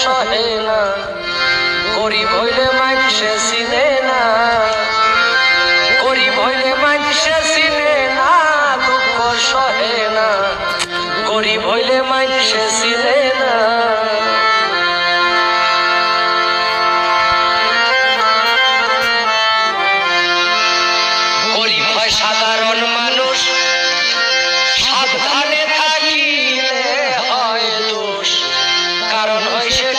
সহে না, গরিব হইলে মানুষে চিনে না, গরিব হইলে মানুষে চিনে না, দুঃখ সহে না, গরিব হইলে মানুষে চিনে না। গরিব হয় সাধারণ মানুষ, সাবধানে থাকিলে হয় দোষ, কারণ হয় সে